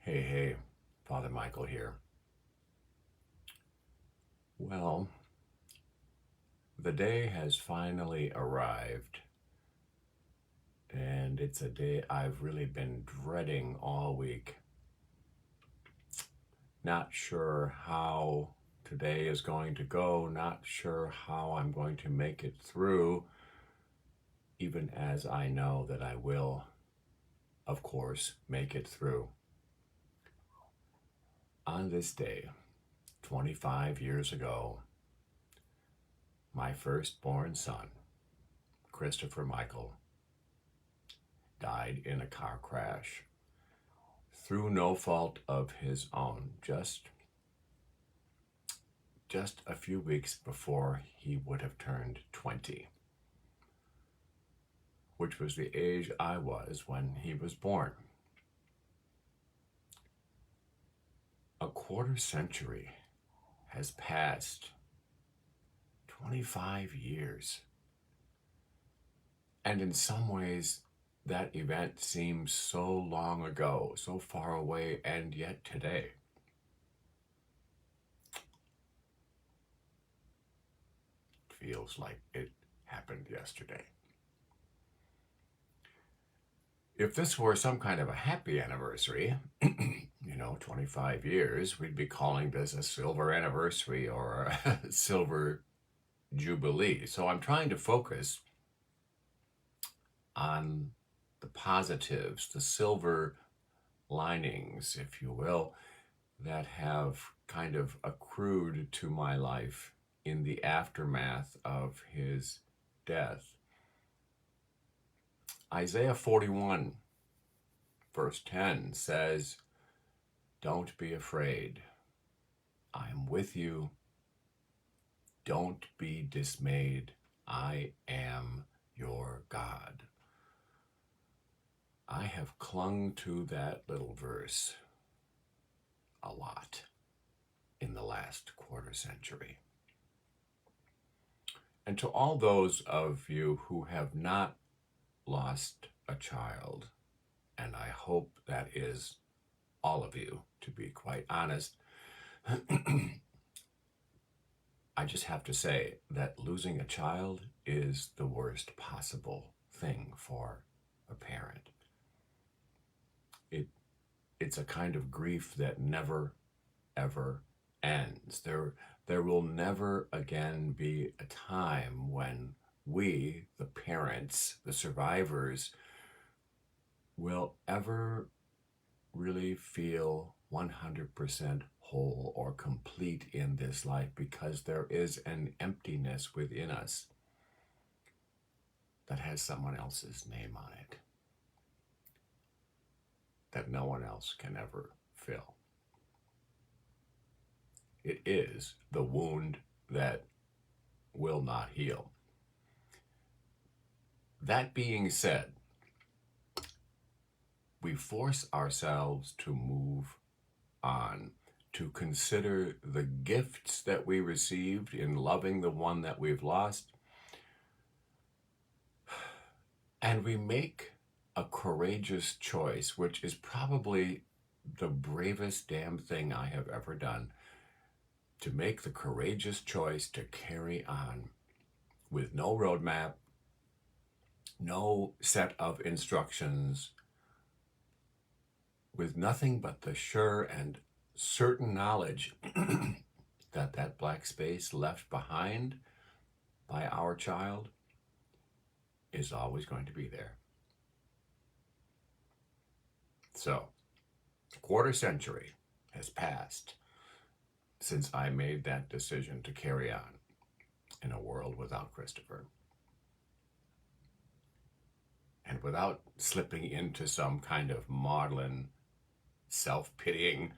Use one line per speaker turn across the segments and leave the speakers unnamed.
Hey, Father Michael here. Well, the day has finally arrived, and it's a day I've really been dreading all week. Not sure how today is going to go, not sure how I'm going to make it through, even as I know that I will, of course, make it through. On this day, 25 years ago, my firstborn son, Christopher Michael, died in a car crash through no fault of his own, just a few weeks before he would have turned 20, which was the age I was when he was born. A quarter century has passed, 25 years. And in some ways, that event seems so long ago, so far away, and yet today. It feels like it happened yesterday. If this were some kind of a happy anniversary, 25 years, we'd be calling this a silver anniversary or a silver Jubilee. So I'm trying to focus on the positives, the silver linings, if you will, that have kind of accrued to my life in the aftermath of his death. Isaiah 41, verse 10 says, "Don't be afraid. I am with you. Don't be dismayed. I am your God." I have clung to that little verse a lot in the last quarter century. And to all those of you who have not lost a child, and I hope that is all of you, to be quite honest, I just have to say that losing a child is the worst possible thing for a parent. It's a kind of grief that never, ever ends. There will never again be a time when we, the parents, the survivors, will ever really feel 100% whole or complete in this life, because there is an emptiness within us that has someone else's name on it, that no one else can ever fill. It is the wound that will not heal. That being said, we force ourselves to move on, to consider the gifts that we received in loving the one that we've lost, and we make a courageous choice, which is probably the bravest damn thing I have ever done, to make the courageous choice to carry on with no roadmap, no set of instructions, with nothing but the sure and certain knowledge that that black space left behind by our child is always going to be there. So, a quarter century has passed since I made that decision to carry on in a world without Christopher. And without slipping into some kind of maudlin, self-pitying,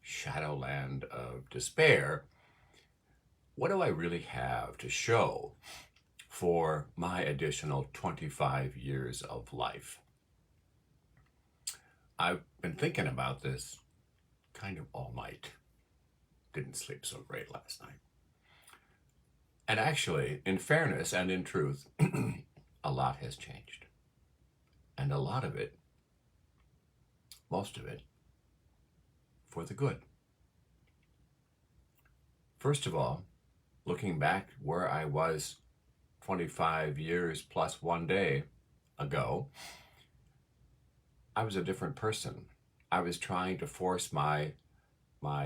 shadowland of despair, what do I really have to show for my additional 25 years of life? I've been thinking about this kind of all night. Didn't sleep so great last night. And actually, in fairness and in truth, a lot has changed. And a lot of it most of it, for the good. First of all, looking back where I was 25 years plus one day ago, I was a different person. I was trying to force my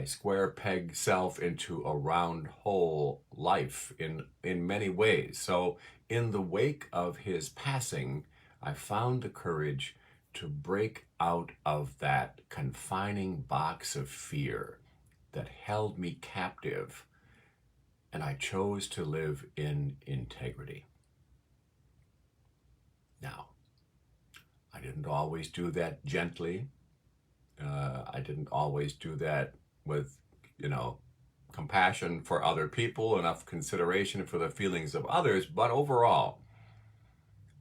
square peg self into a round hole life in many ways. So in the wake of his passing, I found the courage to break out of that confining box of fear that held me captive, and I chose to live in integrity. Now, I didn't always do that gently. I didn't always do that with, compassion for other people, enough consideration for the feelings of others, but overall,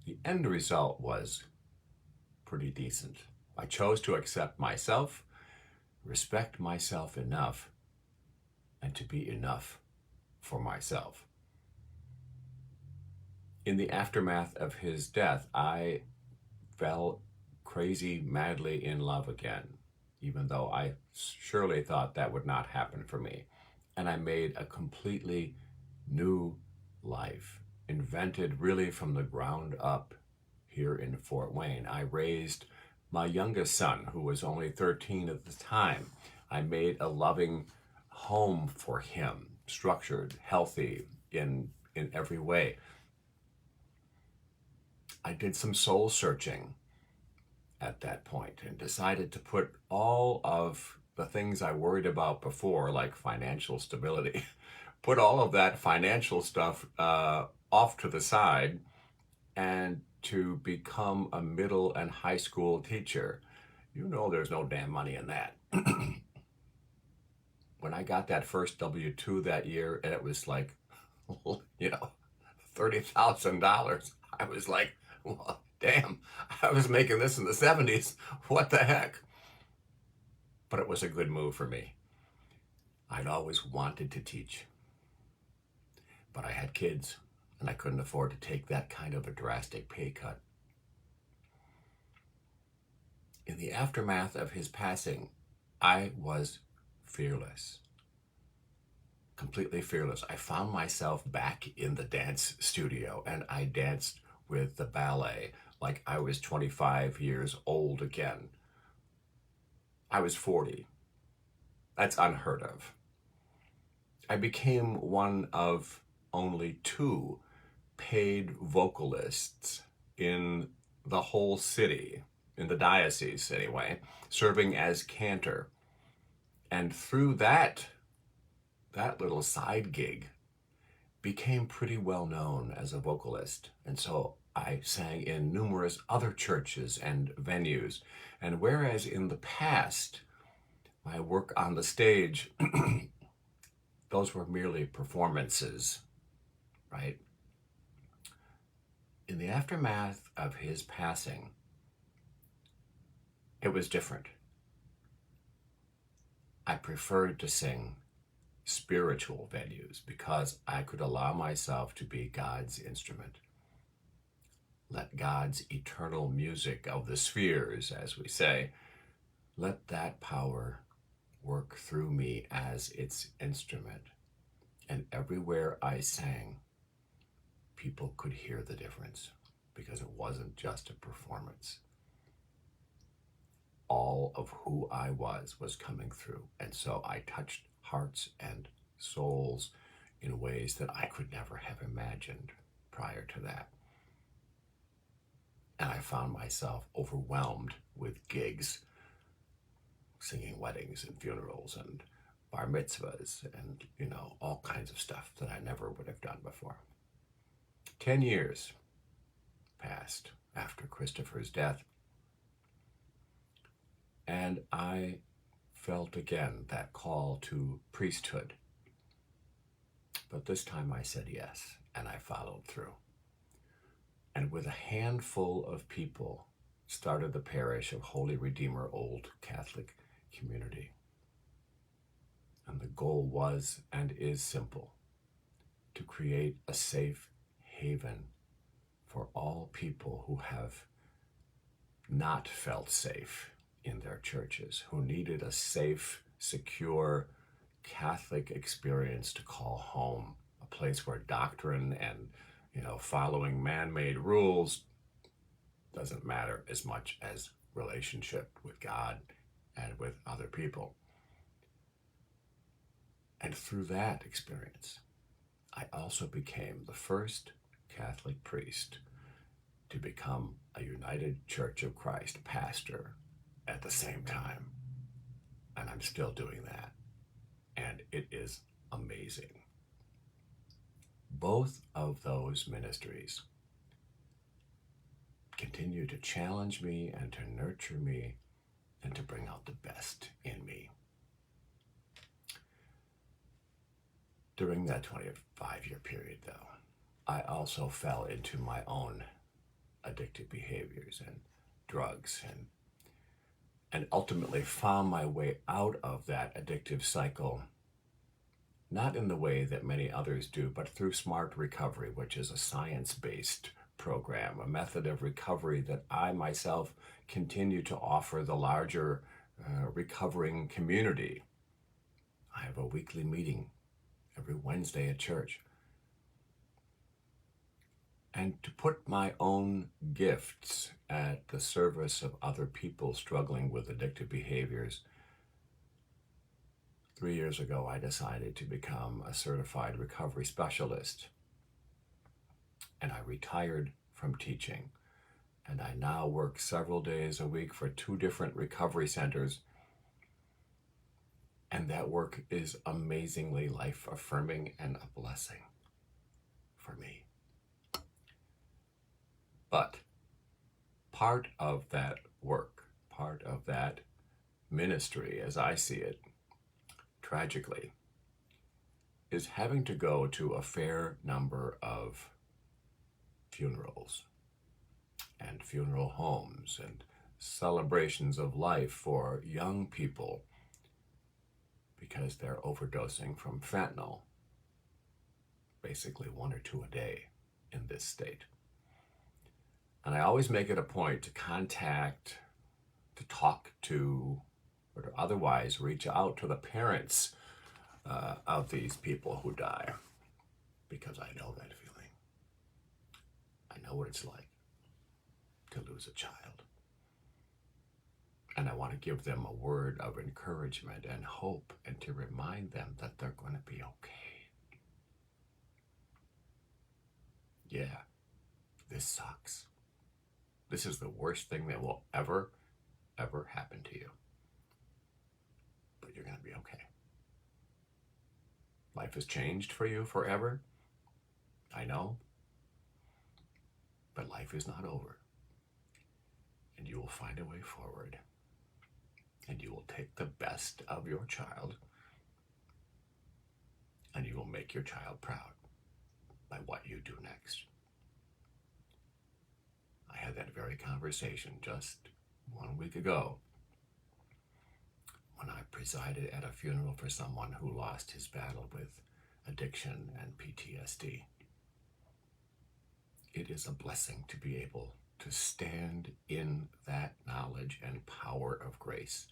the end result was pretty decent. I chose to accept myself, respect myself enough, and to be enough for myself. In the aftermath of his death, I fell crazy, madly in love again, even though I surely thought that would not happen for me. And I made a completely new life, invented really from the ground up here in Fort Wayne. I raised my youngest son, who was only 13 at the time. I made a loving home for him, structured, healthy in every way. I did some soul searching at that point and decided to put all of the things I worried about before, like financial stability, put all of that financial stuff off to the side and to become a middle and high school teacher. There's no damn money in that. When I got that first W-2 that year, and it was like, $30,000, I was like, well, damn, I was making this in the 70s. What the heck? But it was a good move for me. I'd always wanted to teach, but I had kids, and I couldn't afford to take that kind of a drastic pay cut. In the aftermath of his passing, I was fearless. Completely fearless. I found myself back in the dance studio, and I danced with the ballet like I was 25 years old again. I was 40. That's unheard of. I became one of only 2 paid vocalists in the whole city, in the diocese anyway, serving as cantor. And through that little side gig, became pretty well known as a vocalist. And so I sang in numerous other churches and venues. And whereas in the past, my work on the stage, those were merely performances, right? In the aftermath of his passing, it was different. I preferred to sing spiritual venues because I could allow myself to be God's instrument. Let God's eternal music of the spheres, as we say, let that power work through me as its instrument. And everywhere I sang, people could hear the difference because it wasn't just a performance. All of who I was coming through. And so I touched hearts and souls in ways that I could never have imagined prior to that. And I found myself overwhelmed with gigs, singing weddings and funerals and bar mitzvahs and, all kinds of stuff that I never would have done before. 10 years passed after Christopher's death, and I felt again that call to priesthood. But this time I said yes, and I followed through. And with a handful of people, started the parish of Holy Redeemer Old Catholic Community. And the goal was and is simple: to create a safe haven for all people who have not felt safe in their churches, who needed a safe, secure Catholic experience to call home, a place where doctrine and, following man-made rules doesn't matter as much as relationship with God and with other people. And through that experience, I also became the first Catholic priest to become a United Church of Christ pastor at the same time. And I'm still doing that. And it is amazing. Both of those ministries continue to challenge me and to nurture me and to bring out the best in me. During that 25-year period, though, I also fell into my own addictive behaviors and drugs and ultimately found my way out of that addictive cycle, not in the way that many others do, but through Smart Recovery, which is a science-based program, a method of recovery that I myself continue to offer the larger recovering community. I have a weekly meeting every Wednesday at church. And to put my own gifts at the service of other people struggling with addictive behaviors, 3 years ago, I decided to become a certified recovery specialist. And I retired from teaching. And I now work several days a week for 2 different recovery centers. And that work is amazingly life-affirming and a blessing for me. But part of that work, part of that ministry, as I see it, tragically, is having to go to a fair number of funerals and funeral homes and celebrations of life for young people because they're overdosing from fentanyl, basically 1 or 2 a day in this state. And I always make it a point to contact, to talk to, or to otherwise reach out to the parents of these people who die, because I know that feeling. I know what it's like to lose a child. And I want to give them a word of encouragement and hope and to remind them that they're going to be okay. Yeah, this sucks. This is the worst thing that will ever happen to you. But you're going to be okay. Life has changed for you forever. I know. But life is not over. And you will find a way forward. And you will take the best of your child. And you will make your child proud by what you do next. I had that very conversation just 1 week ago when I presided at a funeral for someone who lost his battle with addiction and PTSD. It is a blessing to be able to stand in that knowledge and power of grace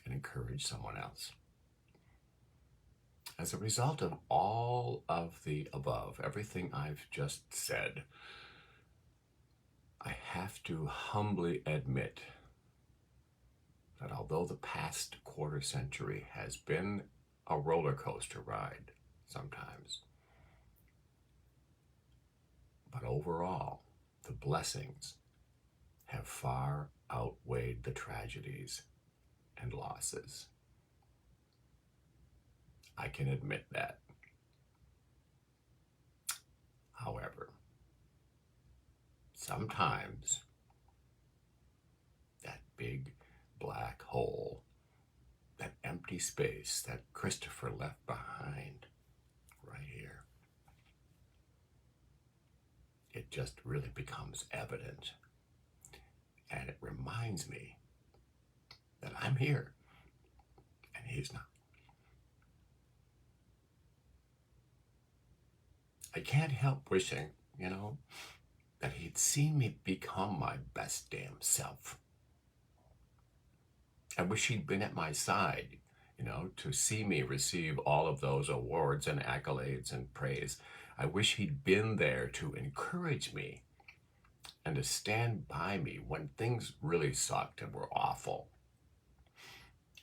and encourage someone else. As a result of all of the above, everything I've just said, I have to humbly admit that although the past quarter century has been a roller coaster ride sometimes, but overall, the blessings have far outweighed the tragedies and losses. I can admit that. However, sometimes that big black hole, that empty space that Christopher left behind right here, it just really becomes evident. And it reminds me that I'm here and he's not. I can't help wishing, that he'd seen me become my best damn self. I wish he'd been at my side, to see me receive all of those awards and accolades and praise. I wish he'd been there to encourage me and to stand by me when things really sucked and were awful.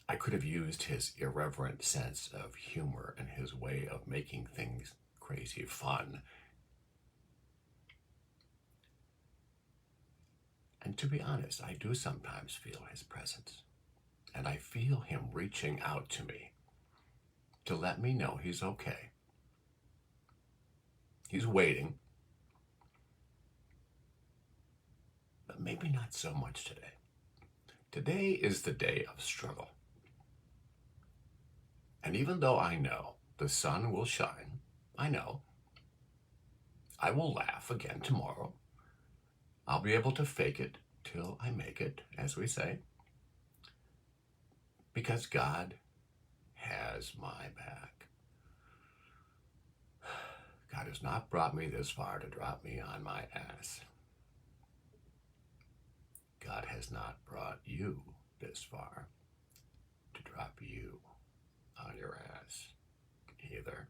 I could have used his irreverent sense of humor and his way of making things crazy fun. And to be honest, I do sometimes feel his presence. And I feel him reaching out to me to let me know he's okay. He's waiting. But maybe not so much today. Today is the day of struggle. And even though I know the sun will shine, I know I will laugh again tomorrow. I'll be able to fake it till I make it, as we say. Because God has my back. God has not brought me this far to drop me on my ass. God has not brought you this far to drop you on your ass either.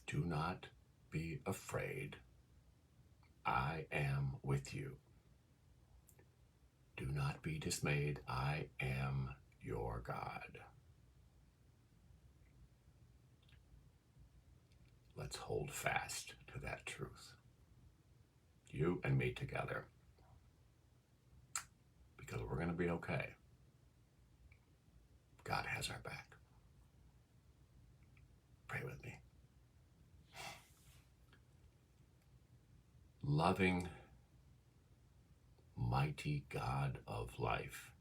Do not be afraid. I am with you. Do not be dismayed. I am your God. Let's hold fast to that truth. You and me together. Because we're going to be okay. God has our back. Pray with me. Loving, mighty God of life,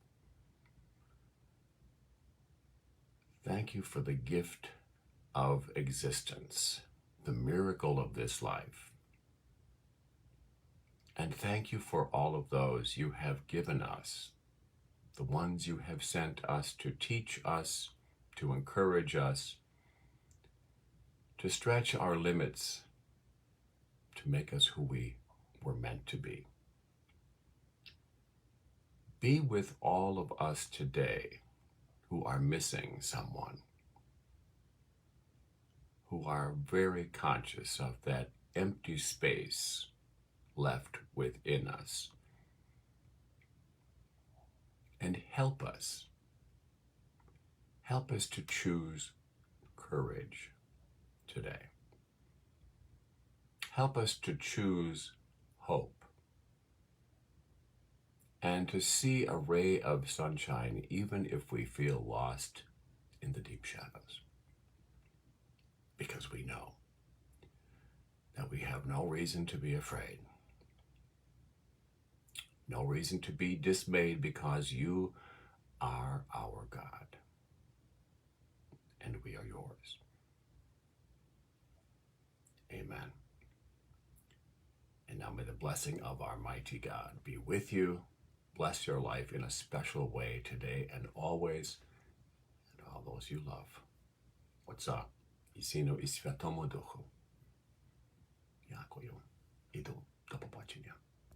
thank you for the gift of existence, the miracle of this life. And thank you for all of those you have given us, the ones you have sent us to teach us, to encourage us, to stretch our limits, to make us who we were meant to be. Be with all of us today who are missing someone, who are very conscious of that empty space left within us. And help us. Help us to choose courage today. Help us to choose hope and to see a ray of sunshine even if we feel lost in the deep shadows. Because we know that we have no reason to be afraid, no reason to be dismayed, because you are our God and we are yours. Amen. And now may the blessing of our mighty God be with you. Bless your life in a special way today and always, and all those you love. What's up? Isino i Świętemu Duchu. Jako ją idą do popatrzenia.